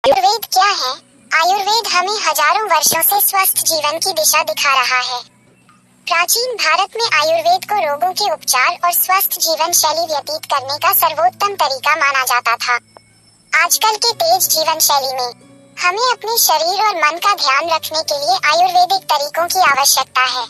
आयुर्वेद क्या है? आयुर्वेद हमें हजारों वर्षों से स्वस्थ जीवन की दिशा दिखा रहा है। प्राचीन भारत में आयुर्वेद को रोगों के उपचार और स्वस्थ जीवन शैली व्यतीत करने का सर्वोत्तम तरीका माना जाता था। आजकल के तेज जीवन शैली में हमें अपने शरीर और मन का ध्यान रखने के लिए आयुर्वेदिक तरीकों की आवश्यकता है।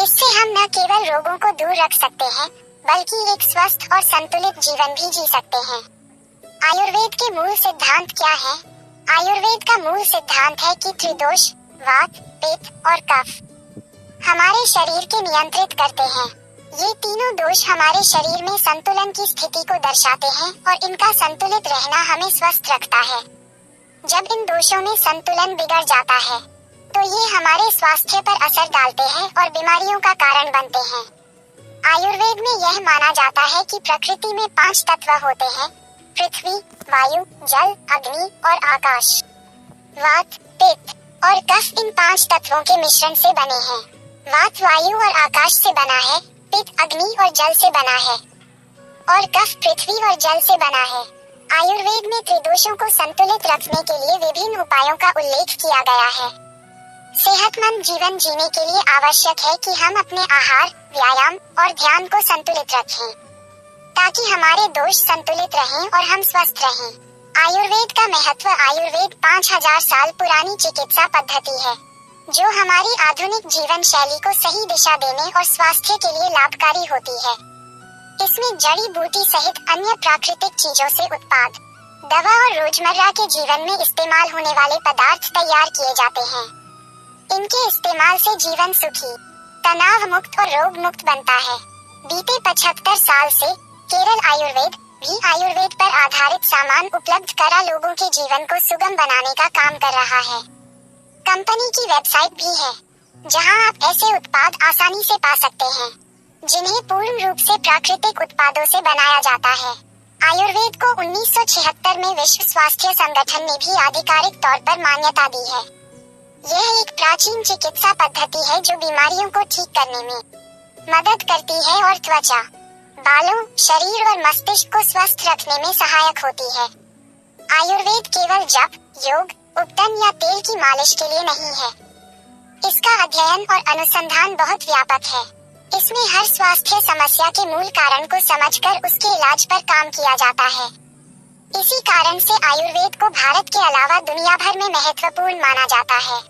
इससे हम न केवल रोगों को दूर रख सकते हैं, बल्कि एक स्वस्थ और संतुलित जीवन भी जी सकते हैं। आयुर्वेद के मूल सिद्धांत क्या है? आयुर्वेद का मूल सिद्धांत है कि त्रिदोष वात, पित्त और कफ हमारे शरीर के नियंत्रित करते हैं। ये तीनों दोष हमारे शरीर में संतुलन की स्थिति को दर्शाते हैं और इनका संतुलित रहना हमें स्वस्थ रखता है। जब इन दोषों में संतुलन बिगड़ जाता है, तो ये हमारे स्वास्थ्य पर असर डालते हैं और बीमारियों का कारण बनते हैं। आयुर्वेद में यह माना जाता है कि प्रकृति में 5 तत्व होते हैं: पृथ्वी, वायु, जल, अग्नि और आकाश। वात, पित्त और कफ इन 5 तत्वों के मिश्रण से बने हैं। वात वायु और आकाश से बना है, पित्त अग्नि और जल से बना है और कफ पृथ्वी और जल से बना है। आयुर्वेद में त्रिदोषों को संतुलित रखने के लिए विभिन्न उपायों का उल्लेख किया गया है। सेहतमंद जीवन जीने के लिए आवश्यक है कि हम अपने आहार, व्यायाम और ध्यान को संतुलित रखें, ताकि हमारे दोष संतुलित रहें और हम स्वस्थ रहें। आयुर्वेद का महत्व। आयुर्वेद 5000 साल पुरानी चिकित्सा पद्धति है, जो हमारी आधुनिक जीवन शैली को सही दिशा देने और स्वास्थ्य के लिए लाभकारी होती है। इसमें जड़ी बूटी सहित अन्य प्राकृतिक चीजों से उत्पाद, दवा और रोजमर्रा के जीवन में इस्तेमाल होने वाले पदार्थ तैयार किए जाते हैं। इनके इस्तेमाल से जीवन सुखी, तनाव मुक्त और रोग मुक्त बनता है। बीते 75 साल से केरल आयुर्वेद भी आयुर्वेद पर आधारित सामान उपलब्ध करा लोगों के जीवन को सुगम बनाने का काम कर रहा है। कंपनी की वेबसाइट भी है, जहां आप ऐसे उत्पाद आसानी से पा सकते हैं, जिन्हें पूर्ण रूप से प्राकृतिक उत्पादों से बनाया जाता है। आयुर्वेद को 1976 में विश्व स्वास्थ्य संगठन ने भी आधिकारिक तौर पर मान्यता दी है। यह एक प्राचीन चिकित्सा पद्धति है जो बीमारियों को ठीक करने में मदद करती है और त्वचा, बालों, शरीर और मस्तिष्क को स्वस्थ रखने में सहायक होती है। आयुर्वेद केवल जप, योग, उपटन या तेल की मालिश के लिए नहीं है। इसका अध्ययन और अनुसंधान बहुत व्यापक है। इसमें हर स्वास्थ्य समस्या के मूल कारण को समझकर उसके इलाज पर काम किया जाता है। इसी कारण से आयुर्वेद को भारत के अलावा दुनिया भर में महत्वपूर्ण माना जाता है।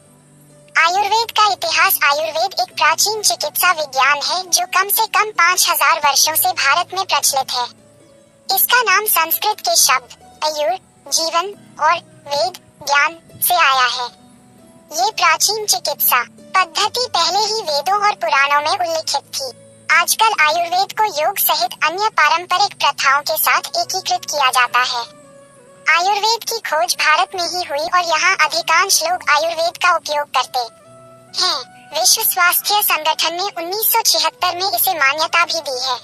आयुर्वेद का इतिहास। आयुर्वेद एक प्राचीन चिकित्सा विज्ञान है जो कम से कम 5000 वर्षों से भारत में प्रचलित है। इसका नाम संस्कृत के शब्द आयुर, जीवन और वेद, ज्ञान से आया है। ये प्राचीन चिकित्सा पद्धति पहले ही वेदों और पुराणों में उल्लिखित थी। आजकल आयुर्वेद को योग सहित अन्य पारंपरिक प्रथाओं के साथ एकीकृत किया जाता है। आयुर्वेद की खोज भारत में ही हुई और यहाँ अधिकांश लोग आयुर्वेद का उपयोग करते हैं। विश्व स्वास्थ्य संगठन ने 1976 में इसे मान्यता भी दी है।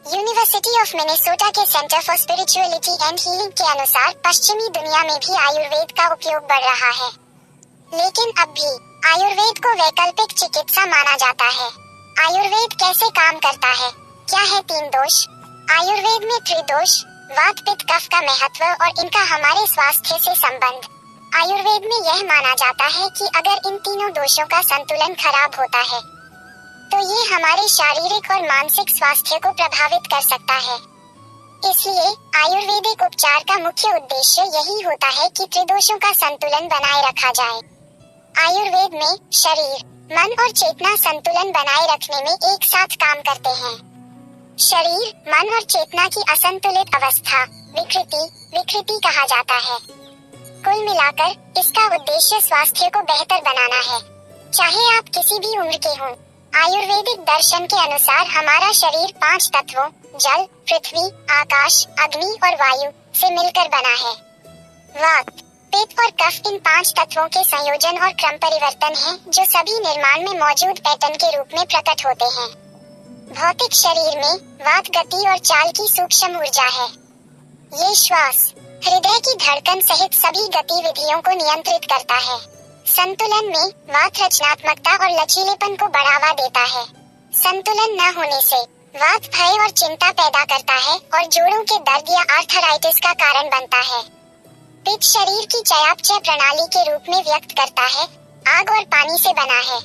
यूनिवर्सिटी ऑफ मिनेसोटा के centre for spirituality and healing के अनुसार पश्चिमी दुनिया में भी आयुर्वेद का उपयोग बढ़ रहा है, लेकिन अब भी आयुर्वेद को वैकल्पिक चिकित्सा माना जाता है। आयुर्वेद कैसे काम करता है? क्या है 3 दोष? आयुर्वेद में त्रिदोष वात, पित्त, कफ का महत्व और इनका हमारे स्वास्थ्य से संबंध। आयुर्वेद में यह माना जाता है कि अगर इन तीनों दोषों का संतुलन खराब होता है, तो ये हमारे शारीरिक और मानसिक स्वास्थ्य को प्रभावित कर सकता है। इसलिए आयुर्वेदिक उपचार का मुख्य उद्देश्य यही होता है कि त्रिदोषों का संतुलन बनाए रखा जाए। आयुर्वेद में शरीर, मन और चेतना संतुलन बनाए रखने में एक साथ काम करते हैं। शरीर, मन और चेतना की असंतुलित अवस्था विकृति कहा जाता है। कुल मिलाकर इसका उद्देश्य स्वास्थ्य को बेहतर बनाना है, चाहे आप किसी भी उम्र के हों। आयुर्वेदिक दर्शन के अनुसार हमारा शरीर 5 तत्वों जल, पृथ्वी, आकाश, अग्नि और वायु से मिलकर बना है। वात, पित्त और कफ इन 5 तत्वों के संयोजन और क्रम परिवर्तन हैं, जो सभी निर्माण में मौजूद पैटर्न के रूप में प्रकट होते हैं। भौतिक शरीर में वात गति और चाल की सूक्ष्म ऊर्जा है। ये श्वास, हृदय की धड़कन सहित सभी गतिविधियों को नियंत्रित करता है। संतुलन में वात रचनात्मकता और लचीलेपन को बढ़ावा देता है। संतुलन न होने से वात भय और चिंता पैदा करता है और जोड़ों के दर्द या आर्थराइटिस का कारण बनता है। पित्त शरीर की चयापचय प्रणाली के रूप में व्यक्त करता है, आग और पानी से बना है।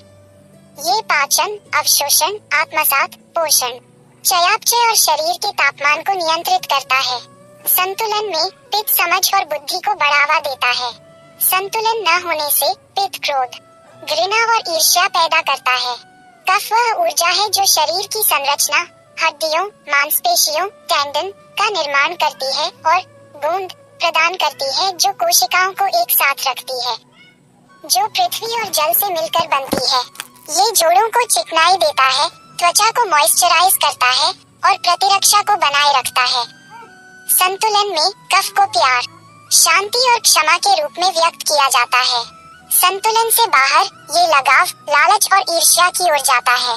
ये पाचन, अवशोषण, आत्मसात, पोषण, चयापचय और शरीर के तापमान को नियंत्रित करता है। संतुलन में पित्त समझ और बुद्धि को बढ़ावा देता है। संतुलन न होने से पित्त क्रोध, घृणा और ईर्ष्या पैदा करता है। कफ वह ऊर्जा है जो शरीर की संरचना, हड्डियों, मांसपेशियों, टेंडन का निर्माण करती है और गोंद प्रदान करती है जो कोशिकाओं को एक साथ रखती है, जो पृथ्वी और जल से मिलकर बनती है। ये जोड़ों को चिकनाई देता है, त्वचा को मॉइस्चराइज करता है और प्रतिरक्षा को बनाए रखता है। संतुलन में कफ को प्यार, शांति और क्षमा के रूप में व्यक्त किया जाता है। संतुलन से बाहर ये लगाव, लालच और ईर्ष्या की ओर जाता है।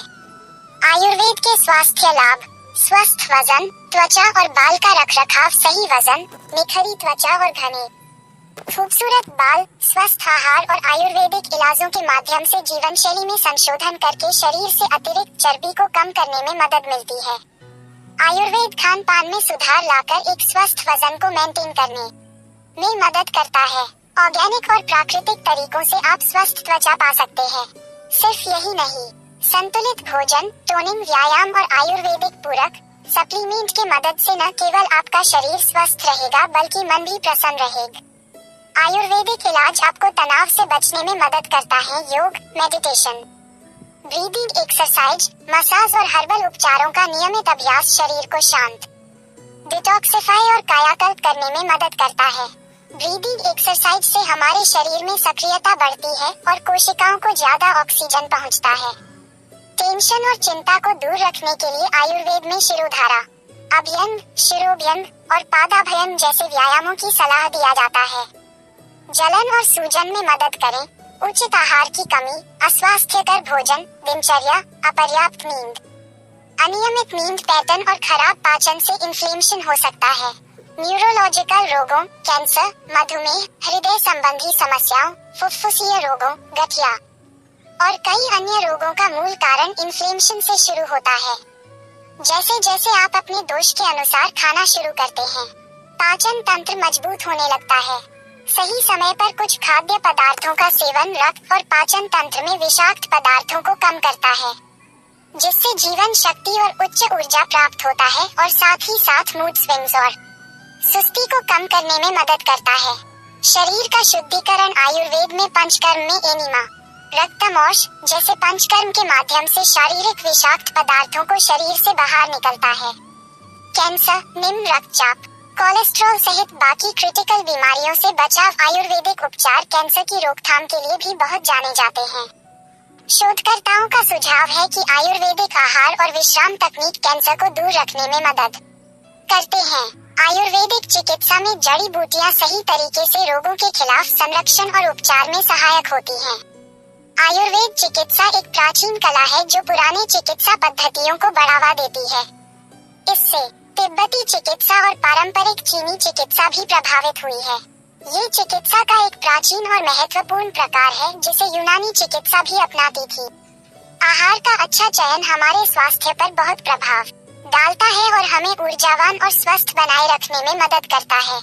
आयुर्वेद के स्वास्थ्य लाभ: स्वस्थ वजन, त्वचा और बाल का रखरखाव, सही वजन, निखरी त्वचा और घने खूबसूरत बाल, स्वस्थ आहार और आयुर्वेदिक इलाजों के माध्यम से जीवन शैली में संशोधन करके शरीर से अतिरिक्त चर्बी को कम करने में मदद मिलती है। आयुर्वेद खान पान में सुधार लाकर एक स्वस्थ वजन को मेंटेन करने में मदद करता है। ऑर्गेनिक और प्राकृतिक तरीकों से आप स्वस्थ त्वचा पा सकते हैं। सिर्फ यही नहीं, संतुलित भोजन, टोनिंग, व्यायाम और आयुर्वेदिक पूरक सप्लीमेंट के मदद से न केवल आपका शरीर स्वस्थ रहेगा बल्कि मन भी प्रसन्न रहेगा। आयुर्वेदिक इलाज आपको तनाव से बचने में मदद करता है। योग, मेडिटेशन, ब्रीदिंग एक्सरसाइज, मसाज और हर्बल उपचारों का नियमित अभ्यास शरीर को शांत, डिटॉक्सिफाई और कायाकल्प करने में मदद करता है। ब्रीदिंग एक्सरसाइज से हमारे शरीर में सक्रियता बढ़ती है और कोशिकाओं को ज्यादा ऑक्सीजन पहुंचता है। टेंशन और चिंता को दूर रखने के लिए आयुर्वेद में शिरोधारा, अभ्यंग, शिरोभ्यंग और पादाभ्यंग जैसे व्यायामों की सलाह दिया जाता है। जलन और सूजन में मदद करें। उचित आहार की कमी, अस्वास्थ्यकर भोजन, दिनचर्या, अपर्याप्त नींद, अनियमित नींद पैटर्न और खराब पाचन से इन्फ्लेमेशन हो सकता है। न्यूरोलॉजिकल रोगों, कैंसर, मधुमेह, हृदय संबंधी समस्याओं, फुफ्फुसीय रोगों, गठिया और कई अन्य रोगों का मूल कारण इन्फ्लेमेशन से शुरू होता है। जैसे जैसे आप अपने दोष के अनुसार खाना शुरू करते हैं, पाचन तंत्र मजबूत होने लगता है। सही समय पर कुछ खाद्य पदार्थों का सेवन रक्त और पाचन तंत्र में विषाक्त पदार्थों को कम करता है, जिससे जीवन शक्ति और उच्च ऊर्जा प्राप्त होता है और साथ ही साथ मूड स्विंग्स और सुस्ती को कम करने में मदद करता है। शरीर का शुद्धिकरण: आयुर्वेद में पंचकर्म में एनिमा, रक्तमोष जैसे पंचकर्म के माध्यम से शारीरिक विषाक्त पदार्थों को शरीर से बाहर निकलता है। कैंसर, निम्न रक्तचाप, कोलेस्ट्रॉल सहित बाकी क्रिटिकल बीमारियों से बचाव: आयुर्वेदिक उपचार कैंसर की रोकथाम के लिए भी बहुत जाने जाते हैं। शोधकर्ताओं का सुझाव है कि आयुर्वेदिक आहार और विश्राम तकनीक कैंसर को दूर रखने में मदद करते हैं। आयुर्वेदिक चिकित्सा में जड़ी बूटियां सही तरीके से रोगों के खिलाफ संरक्षण और उपचार में सहायक होती हैं। आयुर्वेद चिकित्सा एक प्राचीन कला है जो पुराने चिकित्सा पद्धतियों को बढ़ावा देती है। इससे तिब्बती चिकित्सा और पारंपरिक चीनी चिकित्सा भी प्रभावित हुई है। ये चिकित्सा का एक प्राचीन और महत्वपूर्ण प्रकार है जिसे यूनानी चिकित्सा भी अपनाती थी। आहार का अच्छा चयन हमारे स्वास्थ्य पर बहुत प्रभाव डालता है और हमें ऊर्जावान और स्वस्थ बनाए रखने में मदद करता है।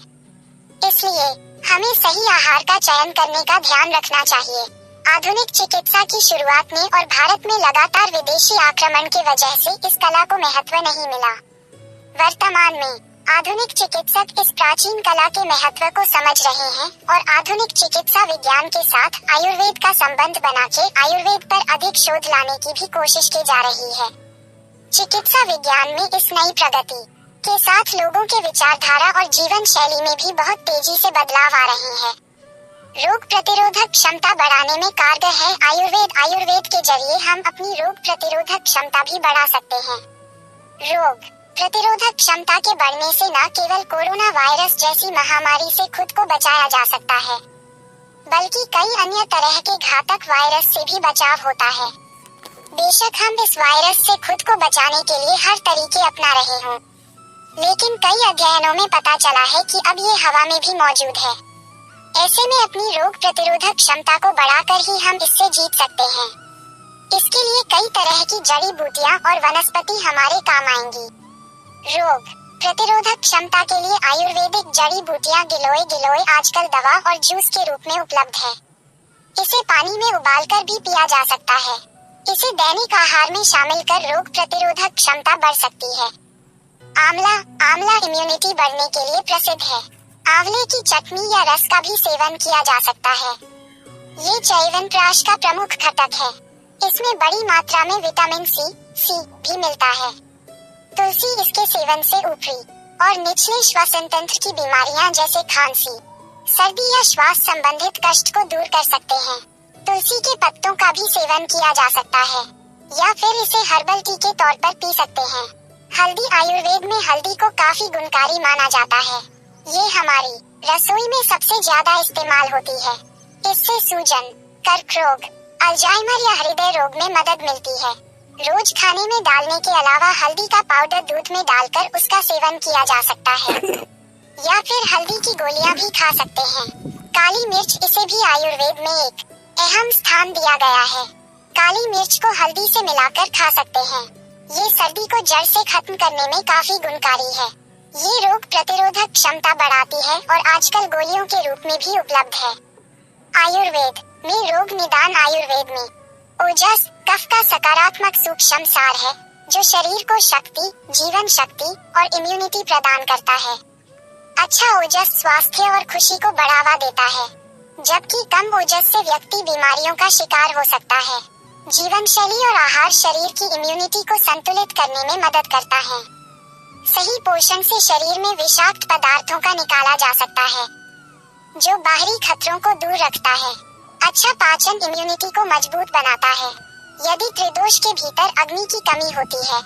इसलिए हमें सही आहार का चयन करने का ध्यान रखना चाहिए। आधुनिक चिकित्सा की शुरुआत में और भारत में लगातार विदेशी आक्रमण की वजह से इस कला को महत्व नहीं मिला। वर्तमान में आधुनिक चिकित्सक इस प्राचीन कला के महत्व को समझ रहे हैं और आधुनिक चिकित्सा विज्ञान के साथ आयुर्वेद का संबंध बना के आयुर्वेद पर अधिक शोध लाने की भी कोशिश की जा रही है। चिकित्सा विज्ञान में इस नई प्रगति के साथ लोगों के विचारधारा और जीवन शैली में भी बहुत तेजी से बदलाव आ रहे हैं। रोग प्रतिरोधक क्षमता बढ़ाने में कारगर है आयुर्वेद के जरिए हम अपनी रोग प्रतिरोधक क्षमता भी बढ़ा सकते हैं। रोग प्रतिरोधक क्षमता के बढ़ने से न केवल कोरोना वायरस जैसी महामारी से खुद को बचाया जा सकता है, बल्कि कई अन्य तरह के घातक वायरस से भी बचाव होता है। बेशक हम इस वायरस से खुद को बचाने के लिए हर तरीके अपना रहे हों, लेकिन कई अध्ययनों में पता चला है कि अब ये हवा में भी मौजूद है। ऐसे में अपनी रोग प्रतिरोधक क्षमता को बढ़ाकर ही हम इससे जीत सकते हैं। इसके लिए कई तरह की जड़ी बूटियां और वनस्पति हमारे काम आएंगी। रोग प्रतिरोधक क्षमता के लिए आयुर्वेदिक जड़ी बूटियां गिलोय आजकल दवा और जूस के रूप में उपलब्ध है। इसे पानी में उबालकर भी पिया जा सकता है। इसे दैनिक आहार में शामिल कर रोग प्रतिरोधक क्षमता बढ़ सकती है। आंवला इम्यूनिटी बढ़ने के लिए प्रसिद्ध है। आंवले की चटनी या रस का भी सेवन किया जा सकता है। ये च्यवनप्राश का प्रमुख घटक है। इसमें बड़ी मात्रा में विटामिन सी भी मिलता है। तुलसी इसके सेवन से ऊपरी और निचले श्वसन तंत्र की बीमारियां जैसे खांसी, सर्दी या श्वास संबंधित कष्ट को दूर कर सकते हैं। तुलसी के पत्तों का भी सेवन किया जा सकता है या फिर इसे हर्बल टी के तौर पर पी सकते हैं। हल्दी आयुर्वेद में हल्दी को काफी गुणकारी माना जाता है। ये हमारी रसोई में सबसे ज्यादा इस्तेमाल होती है। इससे सूजन, कर्क रोग, अल्जाइमर या हृदय रोग में मदद मिलती है। रोज खाने में डालने के अलावा हल्दी का पाउडर दूध में डालकर उसका सेवन किया जा सकता है या फिर हल्दी की गोलियां भी खा सकते हैं। काली मिर्च, इसे भी आयुर्वेद में एक अहम स्थान दिया गया है। काली मिर्च को हल्दी से मिलाकर खा सकते हैं। ये सर्दी को जड़ से खत्म करने में काफी गुणकारी है। ये रोग प्रतिरोधक क्षमता बढ़ाती है और आजकल गोलियों के रूप में भी उपलब्ध है। आयुर्वेद में रोग निदान आयुर्वेद में ओजस कफ का सकारात्मक सूक्ष्म सार है जो शरीर को शक्ति, जीवन शक्ति और इम्यूनिटी प्रदान करता है। अच्छा ओजस स्वास्थ्य और खुशी को बढ़ावा देता है, जबकि कम ओजस से व्यक्ति बीमारियों का शिकार हो सकता है। जीवन शैली और आहार शरीर की इम्यूनिटी को संतुलित करने में मदद करता है। सही पोषण से शरीर में विषाक्त पदार्थों का निकाला जा सकता है, जो बाहरी खतरों को दूर रखता है। अच्छा पाचन इम्यूनिटी को मजबूत बनाता है। यदि त्रिदोष के भीतर अग्नि की कमी होती है,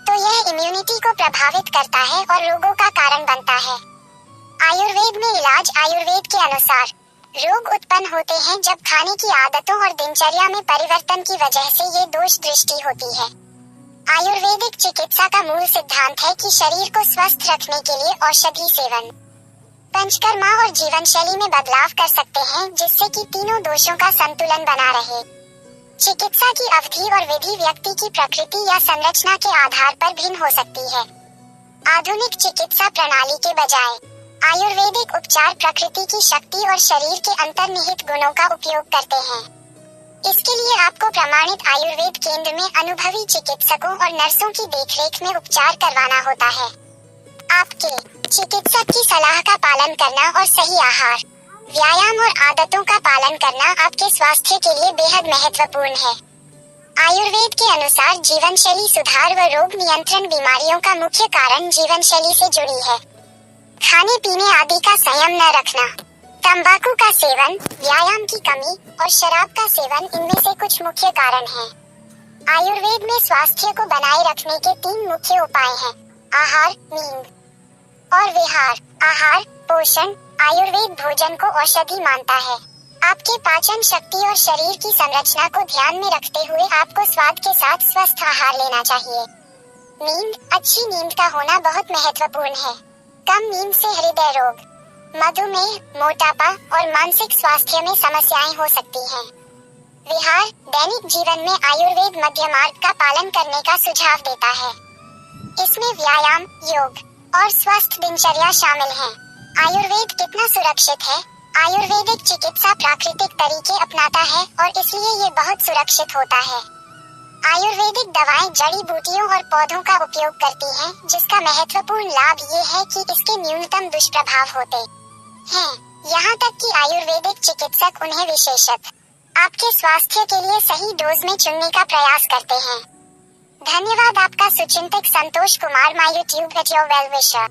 तो यह इम्यूनिटी को प्रभावित करता है और रोगों का कारण बनता है। आयुर्वेद में इलाज आयुर्वेद के अनुसार रोग उत्पन्न होते हैं जब खाने की आदतों और दिनचर्या में परिवर्तन की वजह से ये दोष दृष्टि होती है। आयुर्वेदिक चिकित्सा का मूल सिद्धांत है कि शरीर को स्वस्थ रखने के लिए औषधि सेवन, पंचकर्मा और जीवन शैली में बदलाव कर सकते हैं जिससे कि तीनों दोषों का संतुलन बना रहे। चिकित्सा की अवधि और विधि व्यक्ति की प्रकृति या संरचना के आधार पर भिन्न हो सकती है। आधुनिक चिकित्सा प्रणाली के बजाय आयुर्वेदिक उपचार प्रकृति की शक्ति और शरीर के अंतर्निहित गुणों का उपयोग करते हैं। इसके लिए आपको प्रमाणित आयुर्वेद केंद्र में अनुभवी चिकित्सकों और नर्सों की देखरेख में उपचार करवाना होता है। आपके चिकित्सक की सलाह का पालन करना और सही आहार, व्यायाम और आदतों का पालन करना आपके स्वास्थ्य के लिए बेहद महत्वपूर्ण है। आयुर्वेद के अनुसार जीवन शैली सुधार व रोग नियंत्रण बीमारियों का मुख्य कारण जीवन शैली से जुड़ी है। खाने पीने आदि का संयम न रखना, तंबाकू का सेवन, व्यायाम की कमी और शराब का सेवन इनमें से कुछ मुख्य कारण हैं। आयुर्वेद में स्वास्थ्य को बनाए रखने के 3 मुख्य उपाय हैं: आहार, नींद और विहार। आहार, पोषण। आयुर्वेद भोजन को औषधि मानता है। आपके पाचन शक्ति और शरीर की संरचना को ध्यान में रखते हुए आपको स्वाद के साथ स्वस्थ आहार लेना चाहिए। नींद, अच्छी नींद का होना बहुत महत्वपूर्ण है। कम नींद से हृदय रोग, मधुमेह, मोटापा और मानसिक स्वास्थ्य में समस्याएं हो सकती हैं। विहार, दैनिक जीवन में आयुर्वेद मध्य मार्ग का पालन करने का सुझाव देता है। इसमें व्यायाम, योग और स्वस्थ दिनचर्या शामिल हैं। आयुर्वेद कितना सुरक्षित है? आयुर्वेदिक चिकित्सा प्राकृतिक तरीके अपनाता है और इसलिए ये बहुत सुरक्षित होता है। आयुर्वेदिक दवाएं जड़ी बूटियों और पौधों का उपयोग करती हैं, जिसका महत्वपूर्ण लाभ ये है कि इसके न्यूनतम दुष्प्रभाव होते हैं। यहाँ तक कि आयुर्वेदिक चिकित्सक उन्हें विशेषत आपके स्वास्थ्य के लिए सही डोज में चुनने का प्रयास करते हैं। धन्यवाद। आपका सुचिंतक Santosh Kumar, my YouTube at your well विशर।